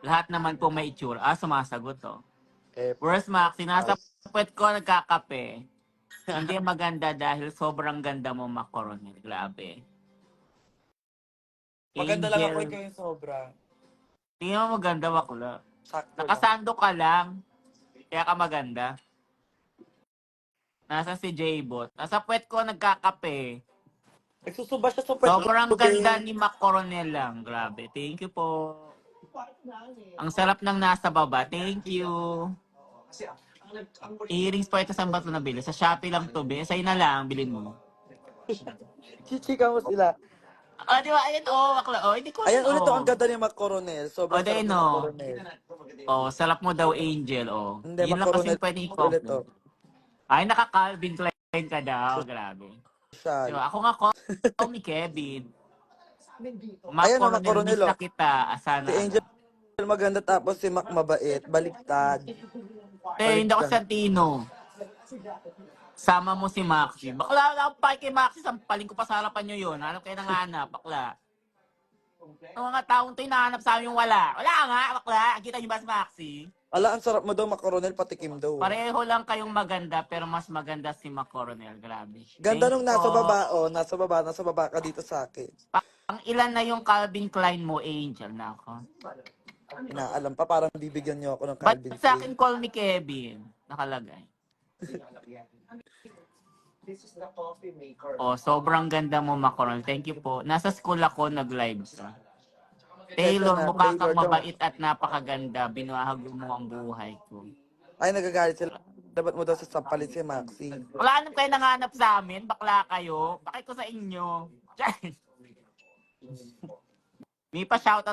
Lahat naman po may itsura. Sumasagot to. Eh, Where's Maxi? Nasa puwet ko nagkakape. Hindi maganda dahil sobrang ganda mo, Macoronel. Grabe. maganda lang ako, Angel. ikaw yung sobra. Tingnan mo maganda, bakla. Sakto lang. Nakasando ka lang. Kaya ka maganda. Nasa si J-Bot. Nasa puwet ko nagkakape. Nagsusuba siya sa pwede. Sobrang ganda ni Macoronel lang. Grabe. Thank you po. Ang sarap ng nasa baba. Thank you. Earrings po ito sa bato na bili. Sa Shopee lang to, be. Sa'yo na lang, bilhin mo. Chichika mo sila. Di ba? Ayan, bakla. Hindi ko Ayan alam, ulit ang ganda ni Mac Coronel. Sobrang sarap din, ni Mac Coronel. sarap mo daw, Angel, Hindi, Yun Mac lang Coronel kasing pwede ulit i-comment. to. Ay, naka-Calvin Klein ka daw. Grabe. Social. Diba? Ako nga, call me Kevin. Ayan ang Mac Macoronel, miss Coronel, na kita. Si Asana. Angel maganda tapos si Mac mabait. Baliktad. Hindi ako Santino. Sama mo si Maxi. Bakla, wala akong pake kay Maxi. Sampaling ko pa sa harapan nyo yun. Hanap kayo ng hanap, bakla. Ang mga taong to hinahanap sa amin yung wala. Wala nga, bakla. Kita nyo ba si Maxi? Ala, ang sarap mo daw, Mac Coronel, patikim daw. Pareho lang kayong maganda, pero mas maganda si Macoronel. Grabe. Ganda Thank nung you nasa po. baba, nasa baba ka dito sa akin. Ang ilan na yung Calvin Klein mo, Angel? Nako. Inaalam pa, parang bibigyan niyo ako ng Ba't Calvin sa Klein. akin call me Kevin? Nakalagay. Sobrang ganda mo, Macoronel. Thank you po. Nasa school ako, nag-live ka. Taylor, mukha kang mabait at napakaganda. Binuhag mo ang buhay ko. Ay, nagagalit sila. Dapat mo daw sasampalin si Maxi. Wala naman kayo nanganap sa amin. Bakla kayo. Bakit ko sa inyo? May pa shoutout